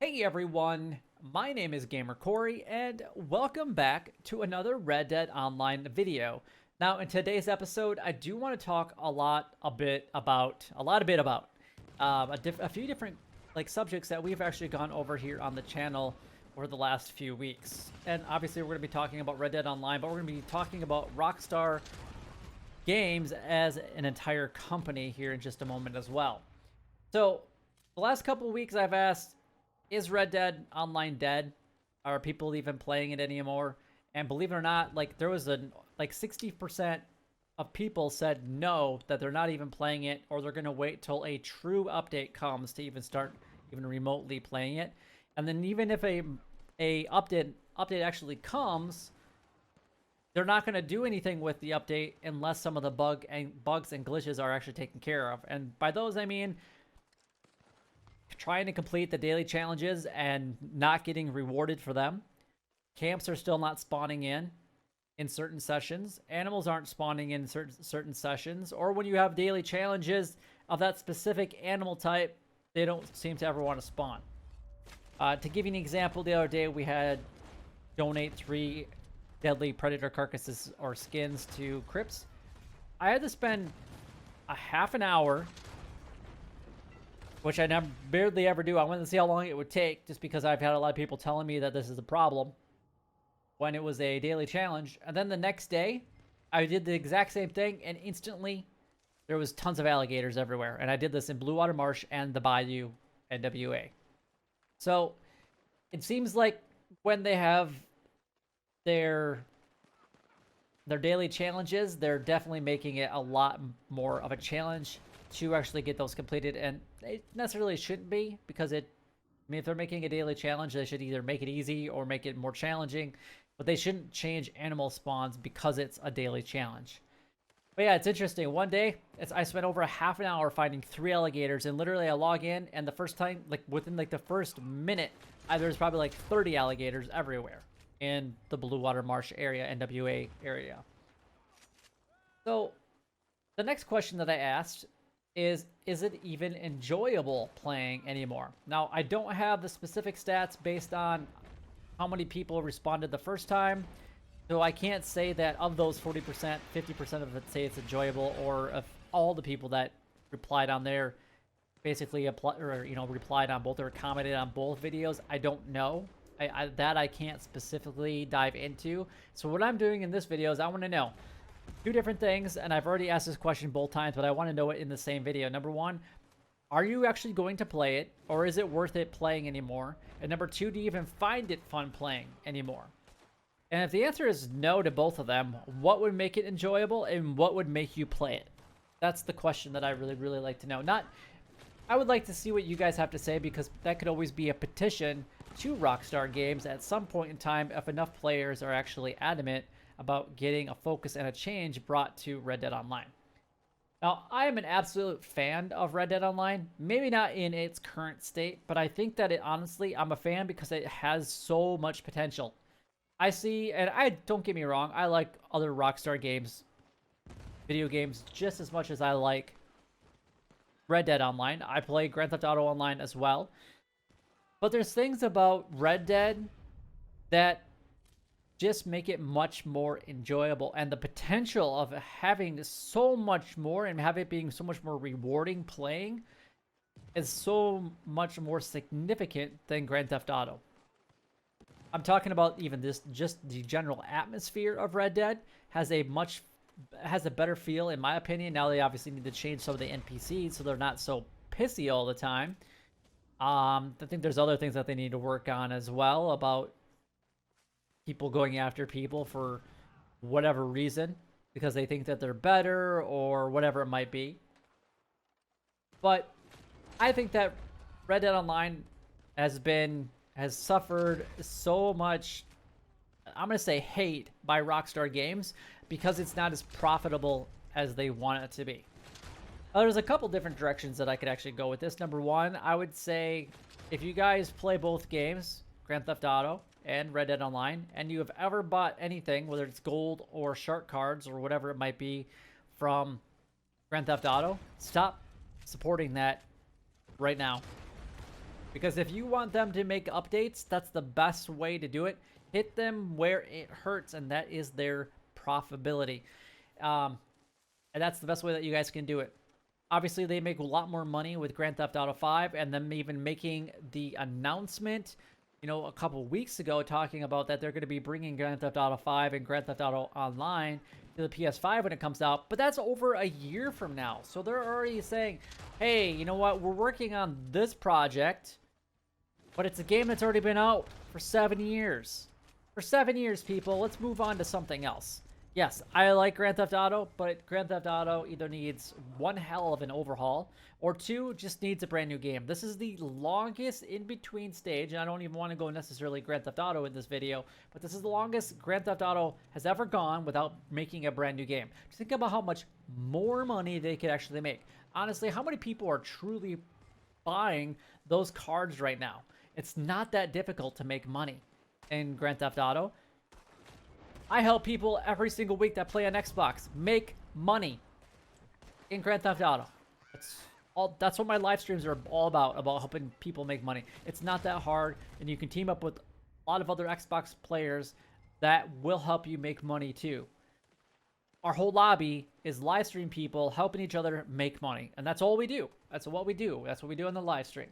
Hey everyone, my name is Gamer Corey, and welcome back to another Red Dead Online video. Now, in today's episode, I do want to talk a bit about a few different subjects that we've actually gone over here on the channel over the last few weeks. And obviously, we're going to be talking about Red Dead Online, but we're going to be talking about Rockstar Games as an entire company here in just a moment as well. So, the last couple of weeks, I've asked, is Red Dead Online dead? Are people even playing it anymore? And believe it or not, there was 60% of people said no, that they're not even playing it, or they're gonna wait till a true update comes to even start even remotely playing it. And then even if a update actually comes, they're not gonna do anything with the update unless some of the bugs and glitches are actually taken care of. And by those I mean trying to complete the daily challenges and not getting rewarded for them. Camps are still not spawning in certain sessions. Animals aren't spawning in certain sessions. Or when you have daily challenges of that specific animal type, they don't seem to ever want to spawn. To give you an example, the other day we had donate 3 deadly predator carcasses or skins to Crips. I had to spend a half an hour, which I barely ever do. I wanted to see how long it would take, just because I've had a lot of people telling me that this is a problem when it was a daily challenge. And then the next day, I did the exact same thing, and instantly, there was tons of alligators everywhere. And I did this in Blue Water Marsh and the Bayou NWA. So, it seems like when they have their daily challenges, they're definitely making it a lot more of a challenge to actually get those completed, and it necessarily shouldn't be, because if they're making a daily challenge, they should either make it easy or make it more challenging, but they shouldn't change animal spawns because it's a daily challenge. But yeah, it's interesting. One day, I spent over a half an hour finding 3 alligators, and literally I log in, and the first time, within the first minute, there's probably 30 alligators everywhere in the Blue Water Marsh area, NWA area. So, the next question that I asked is it even enjoyable playing anymore? Now, I don't have the specific stats based on how many people responded the first time, so I can't say that of those 40%, 50% of it say it's enjoyable, or if all the people that replied on there basically replied on both or commented on both videos. I don't know. I can't specifically dive into. So what I'm doing in this video is I want to know 2 different things, and I've already asked this question both times, but I want to know it in the same video. Number 1, are you actually going to play it, or is it worth it playing anymore? And number 2, do you even find it fun playing anymore? And if the answer is no to both of them, what would make it enjoyable, and what would make you play it? That's the question that I really, really like to know. I would like to see what you guys have to say, because that could always be a petition to Rockstar Games at some point in time if enough players are actually adamant about getting a focus and a change brought to Red Dead Online. Now, I am an absolute fan of Red Dead Online. Maybe not in its current state, but I think that honestly, I'm a fan because it has so much potential. I see, and don't get me wrong, I like other Rockstar games, video games, just as much as I like Red Dead Online. I play Grand Theft Auto Online as well. But there's things about Red Dead that just make it much more enjoyable, and the potential of having so much more and have it being so much more rewarding playing is so much more significant than Grand Theft Auto. I'm talking about even just the general atmosphere of Red Dead has a better feel, in my opinion. Now they obviously need to change some of the NPCs so they're not so pissy all the time. I think there's other things that they need to work on as well, about people going after people for whatever reason, because they think that they're better or whatever it might be. But I think that Red Dead Online has suffered so much, I'm going to say hate, by Rockstar Games, because it's not as profitable as they want it to be. There's a couple different directions that I could actually go with this. Number 1, I would say if you guys play both games, Grand Theft Auto and Red Dead Online, and you have ever bought anything, whether it's gold or shark cards or whatever it might be from Grand Theft Auto, stop supporting that right now. Because if you want them to make updates, that's the best way to do it. Hit them where it hurts, and that is their profitability. And that's the best way that you guys can do it. Obviously, they make a lot more money with Grand Theft Auto 5, and them even making the announcement, you know, a couple weeks ago, talking about that they're going to be bringing Grand Theft Auto 5 and Grand Theft Auto Online to the PS5 when it comes out. But that's over a year from now. So they're already saying, hey, you know what? We're working on this project, but it's a game that's already been out for 7 years. For 7 years, people, let's move on to something else. Yes, I like Grand Theft Auto, but Grand Theft Auto either needs one hell of an overhaul, or two, just needs a brand new game. This is the longest in-between stage, and I don't even want to go necessarily Grand Theft Auto in this video, but this is the longest Grand Theft Auto has ever gone without making a brand new game. Just think about how much more money they could actually make. Honestly, how many people are truly buying those cards right now? It's not that difficult to make money in Grand Theft Auto. I help people every single week that play on Xbox make money in Grand Theft Auto. That's what my live streams are all about helping people make money. It's not that hard, and you can team up with a lot of other Xbox players that will help you make money too. Our whole lobby is live stream people helping each other make money, and that's all we do. That's what we do. That's what we do in the live stream.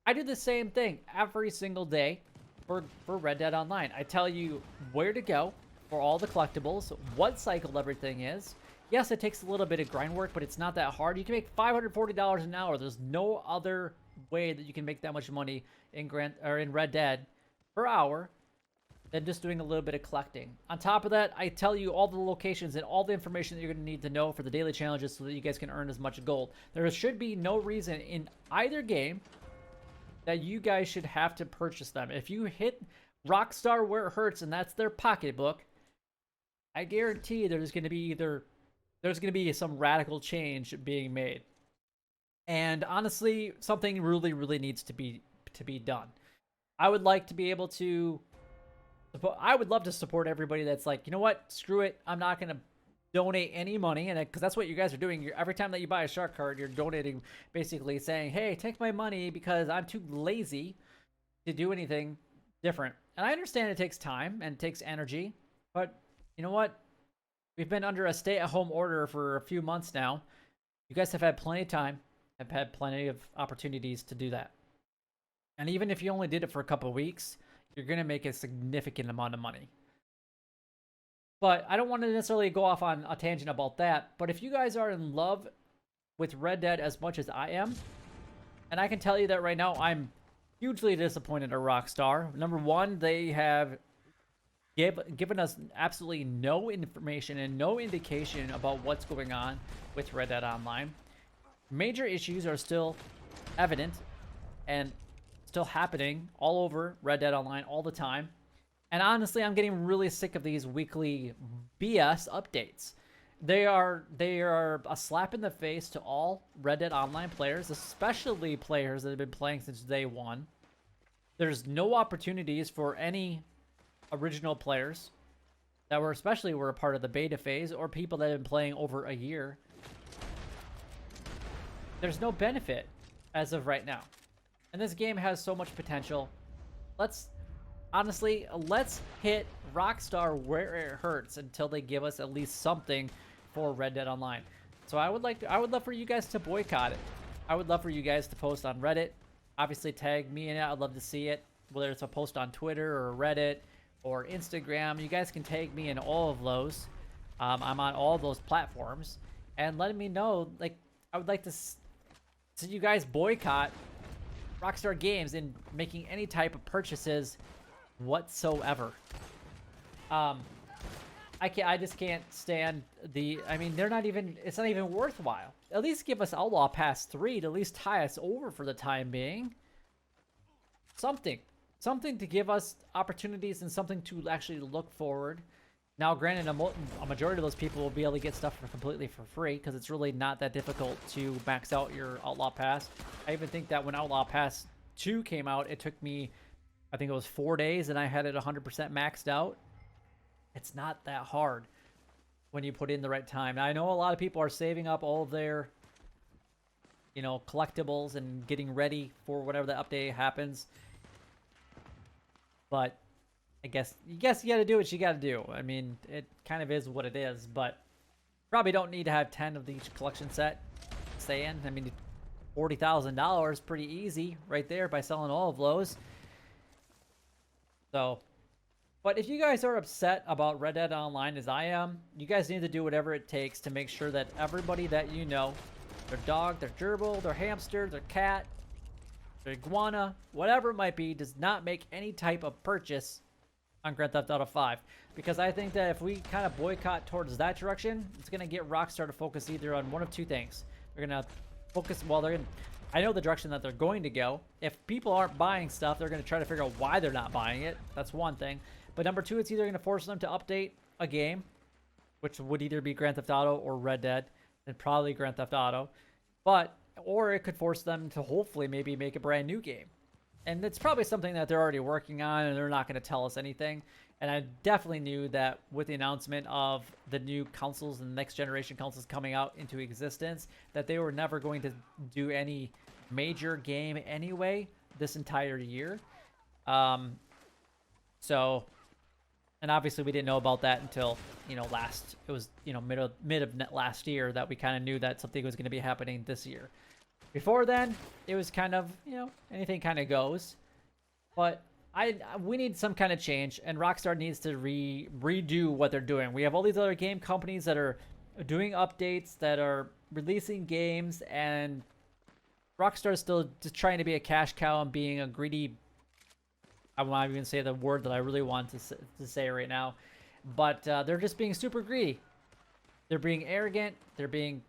I do the same thing every single day for Red Dead Online. I tell you where to go for all the collectibles, what cycle everything is. Yes, it takes a little bit of grind work, but it's not that hard. You can make $540 an hour. There's no other way that you can make that much money in Red Dead per hour than just doing a little bit of collecting. On top of that, I tell you all the locations and all the information that you're going to need to know for the daily challenges so that you guys can earn as much gold. There should be no reason in either game that you guys should have to purchase them. If you hit Rockstar where it hurts and that's their pocketbook, I guarantee there's going to be some radical change being made. And honestly, something really, really needs to be done. I would like to be able to, I would love to support everybody that's like, you know what, screw it, I'm not going to donate any money, and because that's what you guys are doing. Every time that you buy a shark card, you're donating, basically saying, hey, take my money because I'm too lazy to do anything different. And I understand it takes time and it takes energy, but you know what? We've been under a stay-at-home order for a few months now. You guys have had plenty of time, have had plenty of opportunities to do that. And even if you only did it for a couple of weeks, you're going to make a significant amount of money. But I don't want to necessarily go off on a tangent about that. But if you guys are in love with Red Dead as much as I am, and I can tell you that right now, I'm hugely disappointed at Rockstar. Number one, they have given us absolutely no information and no indication about what's going on with Red Dead Online. Major issues are still evident and still happening all over Red Dead Online all the time. And honestly, I'm getting really sick of these weekly BS updates. They are a slap in the face to all Red Dead Online players, especially players that have been playing since day one. There's no opportunities for any original players that were a part of the beta phase, or people that have been playing over a year. There's no benefit as of right now. And this game has so much potential. Let's hit Rockstar where it hurts until they give us at least something for Red Dead Online. So I would love for you guys to boycott it. I would love for you guys to post on Reddit. Obviously tag me in it. I'd love to see it. Whether it's a post on Twitter or Reddit or Instagram, you guys can tag me in all of those. I'm on all those platforms, and letting me know, like, I would like to see you guys boycott Rockstar Games in making any type of purchases whatsoever. I just can't stand they're not even, it's not even worthwhile. At least give us Outlaw Pass 3 to at least tie us over for the time being. Something to give us opportunities and something to actually look forward. Now, granted, a majority of those people will be able to get stuff completely for free because it's really not that difficult to max out your Outlaw Pass. I even think that when Outlaw Pass 2 came out, it took me, I think it was 4 days, and I had it 100% maxed out. It's not that hard when you put in the right time. Now, I know a lot of people are saving up all of their, you know, collectibles and getting ready for whatever the update happens. But I guess you got to do what you got to do. I mean, it kind of is what it is, but probably don't need to have 10 of each collection set. Saying, I mean, $40,000 pretty easy right there by selling all of those. So, but if you guys are upset about Red Dead Online as I am, you guys need to do whatever it takes to make sure that everybody that you know, their dog, their gerbil, their hamster, their cat, their iguana, whatever it might be, does not make any type of purchase on Grand Theft Auto 5. Because I think that if we kind of boycott towards that direction, it's going to get Rockstar to focus either on one of two things. They're going to focus, well, they're going to, I know the direction that they're going to go. If people aren't buying stuff, they're going to try to figure out why they're not buying it. That's one thing. But number two, it's either going to force them to update a game, which would either be Grand Theft Auto or Red Dead, and probably Grand Theft Auto. Or it could force them to hopefully maybe make a brand new game. And it's probably something that they're already working on, and they're not going to tell us anything. And I definitely knew that with the announcement of the new consoles and next generation consoles coming out into existence, that they were never going to do any major game anyway this entire year. So, and obviously we didn't know about that until, you know, it was, you know, mid of last year that we kind of knew that something was going to be happening this year. Before then, it was kind of, you know, anything kind of goes. But we need some kind of change, and Rockstar needs to redo what they're doing. We have all these other game companies that are doing updates, that are releasing games, and Rockstar is still just trying to be a cash cow and being a greedy. I won't even say the word that I really want to say right now, but they're just being super greedy. They're being arrogant. They're being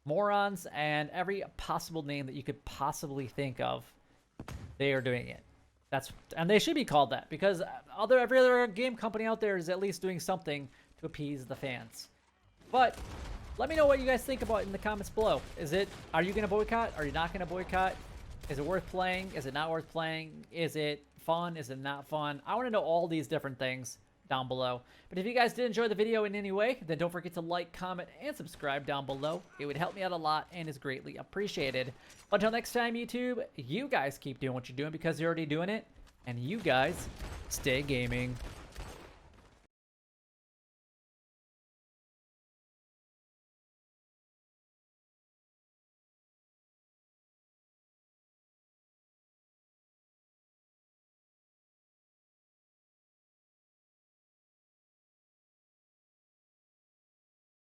morons, and every possible name that you could possibly think of, they are doing it. And they should be called that, because every other game company out there is at least doing something to appease the fans. But let me know what you guys think about it in the comments below. Are you going to boycott? Are you not going to boycott? Is it worth playing? Is it not worth playing? Is it fun? Is it not fun? I want to know all these different things down below. But if you guys did enjoy the video in any way, then don't forget to like, comment, and subscribe down below. It would help me out a lot and is greatly appreciated. Until next time, YouTube, you guys keep doing what you're doing because you're already doing it. And you guys stay gaming.